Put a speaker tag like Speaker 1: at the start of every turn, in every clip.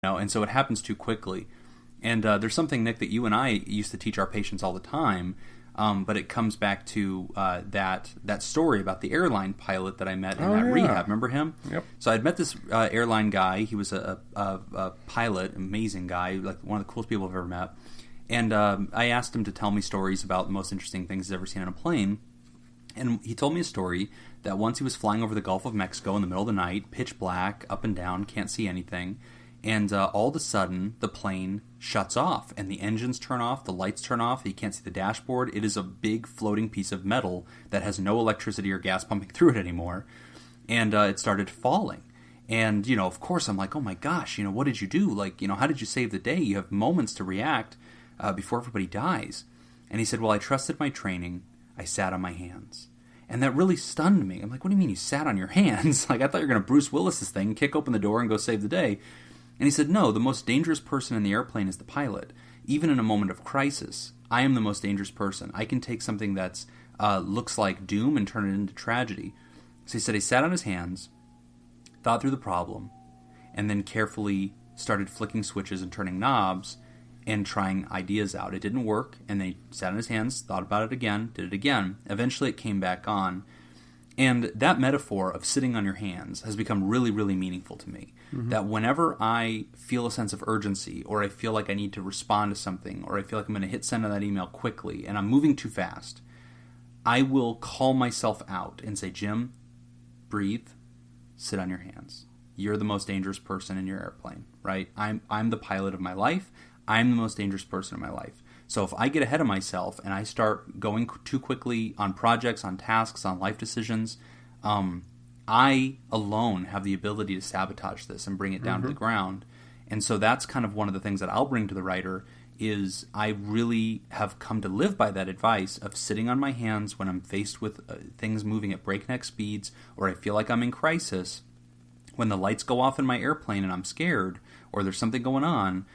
Speaker 1: And so it happens too quickly. And there's something, Nick, that you and I used to teach our patients all the time, but it comes back to that story about the airline pilot that I met in rehab. Remember him?
Speaker 2: Yep.
Speaker 1: So I'd met this airline guy. He was a pilot, amazing guy, like one of the coolest people I've ever met. And I asked him to tell me stories about the most interesting things he's ever seen on a plane. And he told me a story that once he was flying over the Gulf of Mexico in the middle of the night, pitch black, up and down, can't see anything. And all of a sudden, the plane shuts off, and the engines turn off, the lights turn off, you can't see the dashboard. It is a big floating piece of metal that has no electricity or gas pumping through it anymore. And it started falling. And, of course, I'm like, oh my gosh, what did you do? Like, how did you save the day? You have moments to react before everybody dies. And he said, well, I trusted my training. I sat on my hands. And that really stunned me. I'm like, what do you mean you sat on your hands? Like, I thought you were going to Bruce Willis this thing, kick open the door, and go save the day. And he said, no, the most dangerous person in the airplane is the pilot. Even in a moment of crisis, I am the most dangerous person. I can take something that looks like doom and turn it into tragedy. So he said he sat on his hands, thought through the problem, and then carefully started flicking switches and turning knobs and trying ideas out. It didn't work, and then he sat on his hands, thought about it again, did it again. Eventually it came back on. And that metaphor of sitting on your hands has become really, really meaningful to me. Mm-hmm. That whenever I feel a sense of urgency, or I feel like I need to respond to something, or I feel like I'm going to hit send on that email quickly, and I'm moving too fast, I will call myself out and say, Jim, breathe, sit on your hands. You're the most dangerous person in your airplane, right? I'm the pilot of my life. I'm the most dangerous person in my life. So if I get ahead of myself and I start going too quickly on projects, on tasks, on life decisions, I alone have the ability to sabotage this and bring it down to the ground. And so that's kind of one of the things that I'll bring to the writer is I really have come to live by that advice of sitting on my hands when I'm faced with things moving at breakneck speeds, or I feel like I'm in crisis. When the lights go off in my airplane and I'm scared, or there's something going on,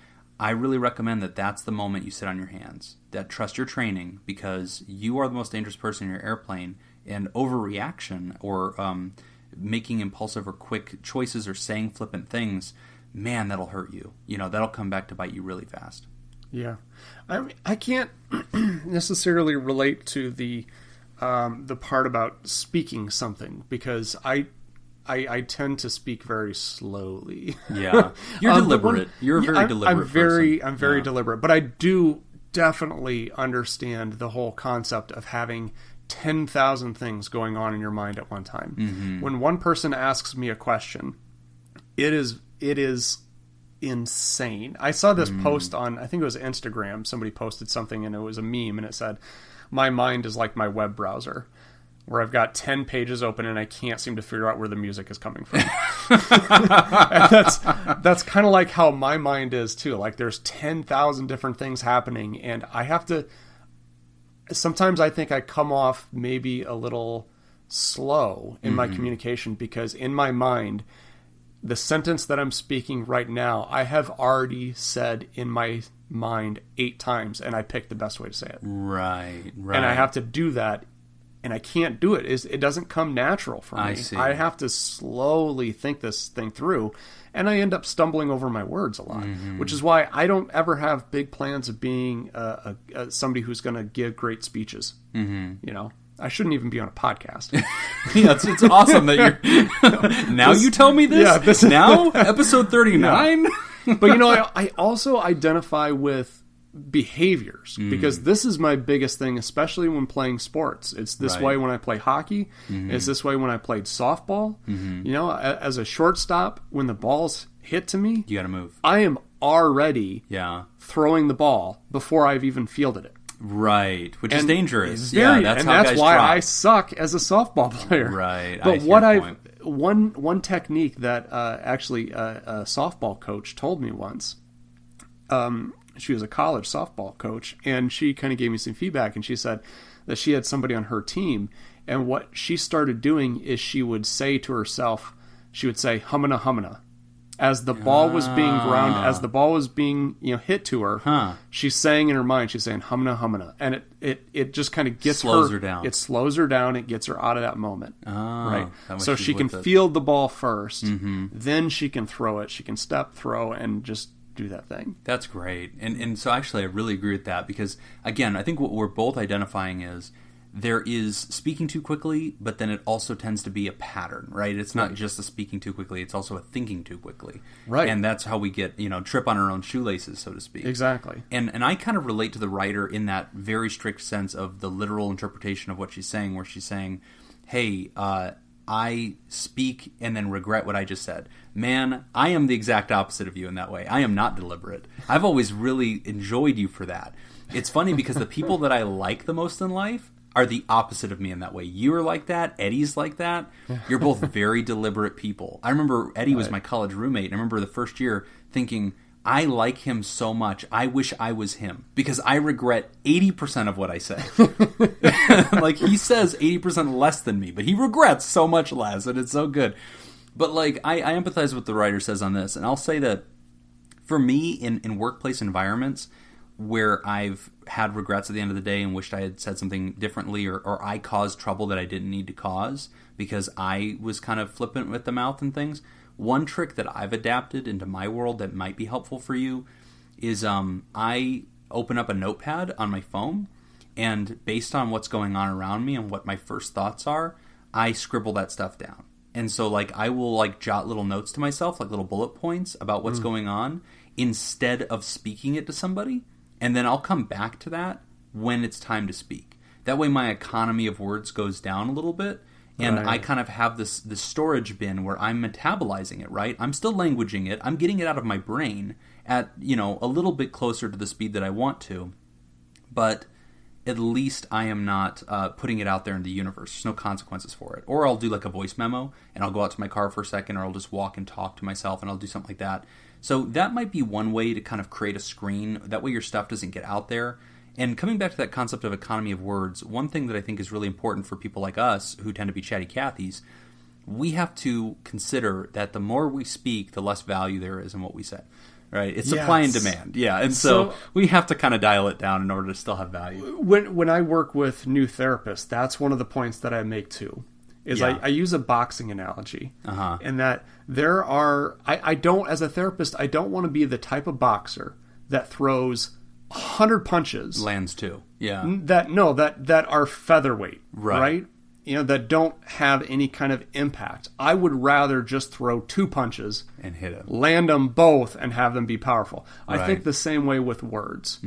Speaker 1: I really recommend that that's the moment you sit on your hands. That trust your training, because you are the most dangerous person in your airplane, and overreaction or making impulsive or quick choices or saying flippant things, man, that'll hurt you. That'll come back to bite you really fast.
Speaker 2: Yeah. I can't necessarily relate to the part about speaking something, because I tend to speak very slowly.
Speaker 1: Yeah, you're deliberate. You're a very deliberate person.
Speaker 2: I'm very deliberate, but I do definitely understand the whole concept of having 10,000 things going on in your mind at one time. Mm-hmm. When one person asks me a question, it is insane. I saw this post on, I think it was Instagram. Somebody posted something and it was a meme and it said, "My mind is like my web browser, where I've got 10 pages open and I can't seem to figure out where the music is coming from." And that's kind of like how my mind is too. Like there's 10,000 different things happening, and I have to, sometimes I think I come off maybe a little slow in my communication, because in my mind, the sentence that I'm speaking right now, I have already said in my mind 8 times, and I picked the best way to say it.
Speaker 1: Right.
Speaker 2: And I have to do that. And I can't do it. It doesn't come natural for me.
Speaker 1: I see.
Speaker 2: I have to slowly think this thing through, and I end up stumbling over my words a lot, which is why I don't ever have big plans of being somebody who's going to give great speeches. I shouldn't even be on a podcast.
Speaker 1: Yeah, it's awesome that you're... Now you tell me this?
Speaker 2: Yeah,
Speaker 1: now? Episode 39?
Speaker 2: Yeah. But, I also identify with behaviors, because this is my biggest thing, especially when playing sports. It's this way when I play hockey. It's this way when I played softball. As a shortstop, when the balls hit to me,
Speaker 1: you gotta move.
Speaker 2: I am already throwing the ball before I've even fielded it.
Speaker 1: Right, which is dangerous.
Speaker 2: That's why I suck as a softball player.
Speaker 1: Right.
Speaker 2: But one technique that actually a softball coach told me once. She was a college softball coach, and she kind of gave me some feedback, and she said that she had somebody on her team, and what she started doing is she would say to herself, she would say, "Humana, humana," as the ball was being ground, as the ball was being hit to her. She's saying in her mind, she's saying humna humna, and it just kind of gets
Speaker 1: slows her down.
Speaker 2: It slows her down. It gets her out of that moment, right? So she can
Speaker 1: it.
Speaker 2: field the ball first, then she can throw it. She can step, throw, and just do that thing.
Speaker 1: That's great. And so actually I really agree with that, because again, I think what we're both identifying is there is speaking too quickly, but then it also tends to be a pattern, right? It's not just a speaking too quickly, it's also a thinking too quickly.
Speaker 2: Right.
Speaker 1: And that's how we get, trip on our own shoelaces, so to speak.
Speaker 2: Exactly.
Speaker 1: And I kind of relate to the writer in that very strict sense of the literal interpretation of what she's saying, where she's saying, hey, I speak and then regret what I just said. Man, I am the exact opposite of you in that way. I am not deliberate. I've always really enjoyed you for that. It's funny because the people that I like the most in life are the opposite of me in that way. You're like that. Eddie's like that. You're both very deliberate people. I remember Eddie was my college roommate, and I remember the first year thinking, I like him so much. I wish I was him, because I regret 80% of what I say. Like, he says 80% less than me, but he regrets so much less, and it's so good. But like, I empathize with what the writer says on this, and I'll say that for me in workplace environments where I've had regrets at the end of the day and wished I had said something differently, or I caused trouble that I didn't need to cause because I was kind of flippant with the mouth and things. One trick that I've adapted into my world that might be helpful for you is I open up a notepad on my phone, and based on what's going on around me and what my first thoughts are, I scribble that stuff down. And so like I will like jot little notes to myself, like little bullet points about what's going on, instead of speaking it to somebody. And then I'll come back to that when it's time to speak. That way my economy of words goes down a little bit. And I kind of have this storage bin where I'm metabolizing it, right? I'm still languaging it. I'm getting it out of my brain at, a little bit closer to the speed that I want to. But at least I am not putting it out there in the universe. There's no consequences for it. Or I'll do like a voice memo, and I'll go out to my car for a second, or I'll just walk and talk to myself, and I'll do something like that. So that might be one way to kind of create a screen. That way your stuff doesn't get out there. And coming back to that concept of economy of words, one thing that I think is really important for people like us who tend to be chatty Cathys, we have to consider that the more we speak, the less value there is in what we say. Right? It's supply and demand. Yeah. And so we have to kind of dial it down in order to still have value.
Speaker 2: When I work with new therapists, that's one of the points that I make too. I use a boxing analogy. And that there are... I don't, as a therapist, I don't want to be the type of boxer that throws 100 punches.
Speaker 1: Lands too. Yeah.
Speaker 2: That are featherweight. Right? That don't have any kind of impact. I would rather just throw 2 punches
Speaker 1: and hit it,
Speaker 2: land them both, and have them be powerful. I think the same way with words.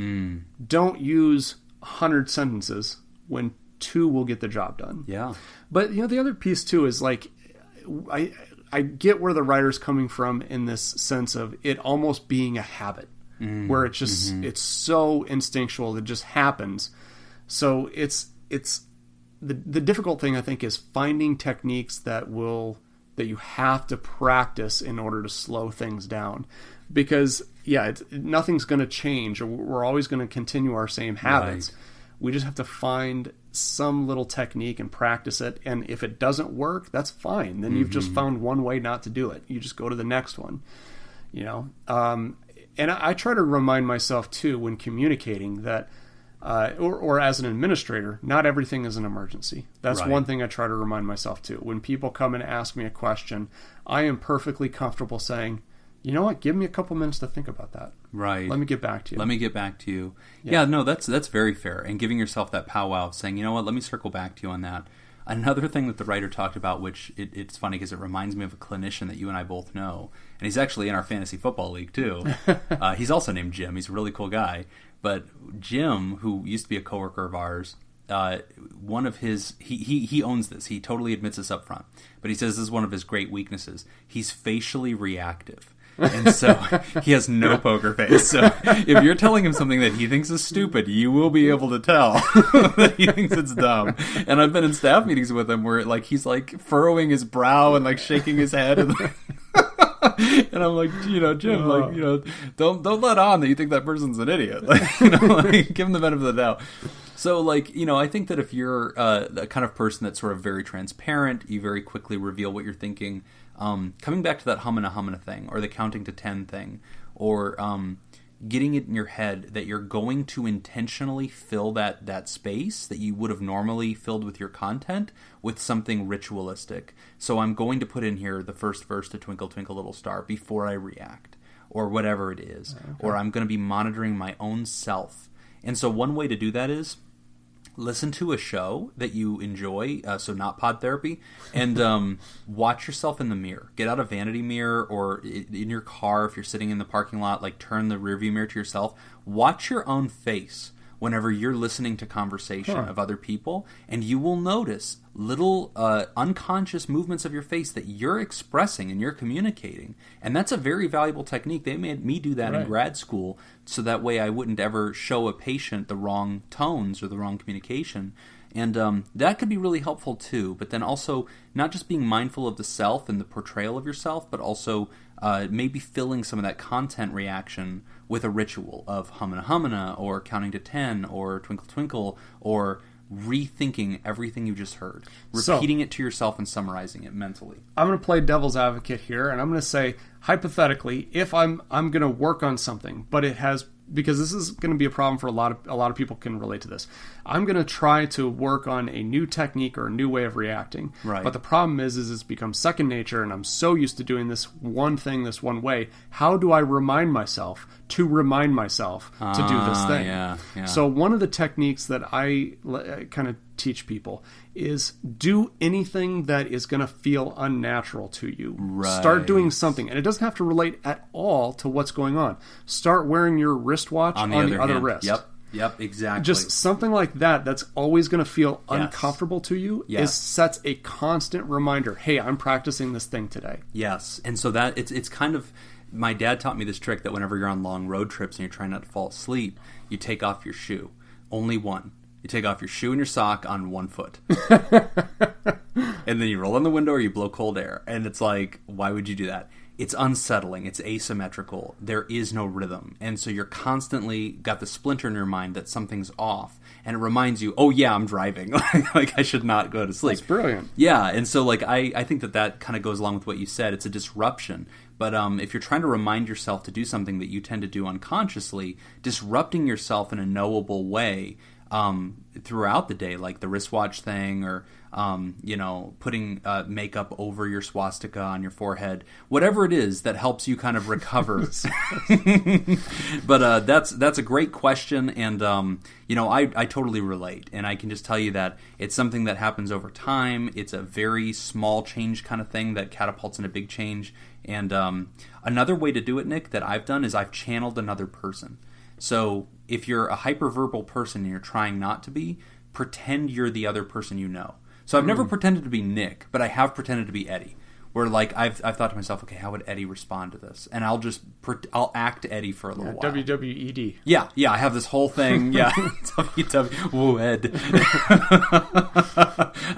Speaker 2: Don't use 100 sentences when 2 will get the job done.
Speaker 1: Yeah.
Speaker 2: But the other piece too is like, I get where the writer's coming from in this sense of it almost being a habit, where it's just it's so instinctual, it just happens. So it's the difficult thing, I think, is finding techniques that you have to practice in order to slow things down, because nothing's going to change, or we're always going to continue our same habits. Right. We just have to find some little technique and practice it. And if it doesn't work, that's fine. Then you've just found one way not to do it. You just go to the next one, And I try to remind myself too, when communicating, that or as an administrator, not everything is an emergency. That's one thing I try to remind myself too. When people come and ask me a question, I am perfectly comfortable saying, you know what, give me a couple minutes to think about that.
Speaker 1: Right.
Speaker 2: Let me get back to you.
Speaker 1: Yeah, no, that's very fair. And giving yourself that powwow of saying, you know what, let me circle back to you on that. Another thing that the writer talked about, which it's funny because it reminds me of a clinician that you and I both know. And he's actually in our fantasy football league too. He's also named Jim. He's a really cool guy. But Jim, who used to be a coworker of ours, one of his... He owns this. He totally admits this up front. But he says this is one of his great weaknesses. He's facially reactive. And so he has no poker face. So if you're telling him something that he thinks is stupid, you will be able to tell that he thinks it's dumb. And I've been in staff meetings with him where like he's like furrowing his brow and like shaking his head. And I'm like, Jim, like, don't let on that you think that person's an idiot. Like, like give him the benefit of the doubt. So, like, I think that if you're the kind of person that's sort of very transparent, you very quickly reveal what you're thinking, coming back to that humana thing, or the counting to 10 thing, or getting it in your head that you're going to intentionally fill that space that you would have normally filled with your content with something ritualistic. So I'm going to put in here the first verse to Twinkle Twinkle Little Star before I react, or whatever it is. Okay. Or I'm going to be monitoring my own self. And so one way to do that is listen to a show that you enjoy, so not pod therapy, and watch yourself in the mirror. Get out a vanity mirror, or in your car if you're sitting in the parking lot, like turn the rearview mirror to yourself. Watch your own face whenever you're listening to conversation of other people, and you will notice little unconscious movements of your face that you're expressing and you're communicating. And that's a very valuable technique. They made me do that in grad school, so that way I wouldn't ever show a patient the wrong tones or the wrong communication. And that could be really helpful too. But then also not just being mindful of the self and the portrayal of yourself, but also maybe filling some of that content reaction with a ritual of humana, or counting to 10, or twinkle twinkle, or rethinking everything you just heard, repeating it to yourself and summarizing it mentally.
Speaker 2: I'm going to play devil's advocate here, and I'm going to say, hypothetically, if I'm going to work on something, but it has, because this is going to be a problem for a lot of people can relate to this. I'm going to try to work on a new technique or a new way of reacting.
Speaker 1: Right.
Speaker 2: But the problem is it's become second nature, and I'm so used to doing this one thing this one way. How do I remind myself to do this thing?
Speaker 1: Yeah.
Speaker 2: So one of the techniques that I kind of teach people is do anything that is going to feel unnatural to you.
Speaker 1: Right.
Speaker 2: Start doing something, and it doesn't have to relate at all to what's going on. Start wearing your wristwatch on the other wrist.
Speaker 1: Yep, exactly.
Speaker 2: Just something like that that's always going to feel uncomfortable to you sets a constant reminder, hey, I'm practicing this thing today.
Speaker 1: Yes, and so that it's kind of, my dad taught me this trick that whenever you're on long road trips and you're trying not to fall asleep, you take off your shoe. Only one. You take off your shoe and your sock on one foot. And then you roll on the window or you blow cold air. And it's like, why would you do that? It's unsettling. It's asymmetrical. There is no rhythm. And so you're constantly got the splinter in your mind that something's off. And it reminds you, oh yeah, I'm driving. Like I should not go to sleep.
Speaker 2: That's brilliant.
Speaker 1: Yeah. And so like I think that kind of goes along with what you said. It's a disruption. But if you're trying to remind yourself to do something that you tend to do unconsciously, disrupting yourself in a knowable way throughout the day, like the wristwatch thing, or putting makeup over your swastika on your forehead, whatever it is that helps you kind of recover. But that's a great question, and I totally relate, and I can just tell you that it's something that happens over time. It's a very small change kind of thing that catapults in a big change. And another way to do it, Nick, that I've done is I've channeled another person. So if you're a hyperverbal person and you're trying not to be, pretend you're the other person you know. So I've never pretended to be Nick, but I have pretended to be Eddie. Where like I've thought to myself, okay, how would Eddie respond to this? And I'll act Eddie for a little while.
Speaker 2: WWED.
Speaker 1: Yeah, I have this whole thing. Yeah, Whoa, Ed.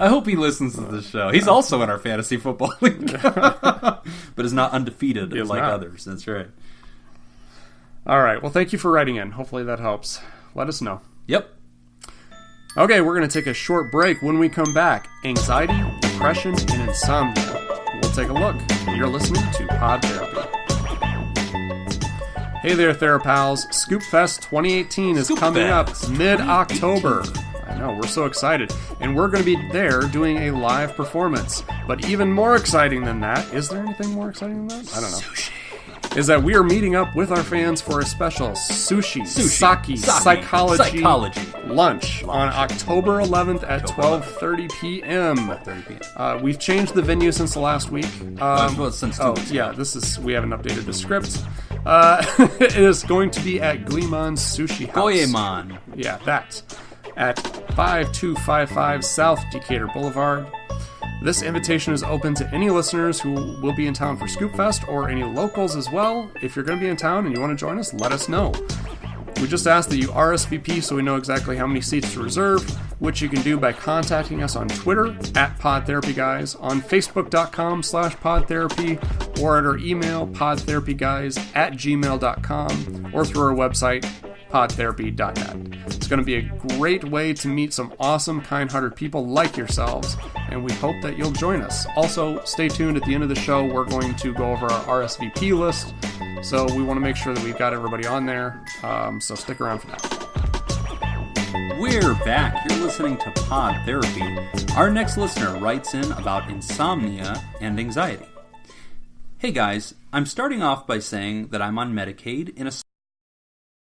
Speaker 1: I hope he listens to this show. He's also in our fantasy football league, but is not undefeated like others. That's right.
Speaker 2: All right. Well, thank you for writing in. Hopefully that helps. Let us know.
Speaker 1: Yep.
Speaker 2: Okay, we're going to take a short break. When we come back, anxiety, depression, and insomnia. We'll take a look. You're listening to Pod Therapy. Hey there, THERAPALs. ScoopFest 2018 is coming up mid-October. I know, we're so excited. And we're going to be there doing a live performance. But even more exciting than that, is there anything more exciting than that? I don't know.
Speaker 1: Sushi.
Speaker 2: Is that we are meeting up with our fans for a special sushi. Sake, psychology lunch on October 11th at 12:30 p.m. We've changed the venue since the last week.
Speaker 1: Since 2 weeks ago.
Speaker 2: We haven't updated the script. It is going to be at Guimon Sushi House.
Speaker 1: Goemon.
Speaker 2: Yeah, that. At 5255 South Decatur Boulevard. This invitation is open to any listeners who will be in town for ScoopFest, or any locals as well. If you're going to be in town and you want to join us, let us know. We just ask that you RSVP so we know exactly how many seats to reserve, which you can do by contacting us on Twitter at PodTherapyGuys, on Facebook.com/PodTherapy, or at our email podtherapyguys@gmail.com, or through our website podtherapy.net. going to be a great way to meet some awesome, kind-hearted people like yourselves, and we hope that you'll join us. Also, stay tuned. At the end of the show, we're going to go over our RSVP list, so we want to make sure that we've got everybody on there, so stick around for that.
Speaker 1: We're back. You're listening to Pod Therapy. Our next listener writes in about insomnia and anxiety. Hey guys, I'm starting off by saying that I'm on Medicaid in a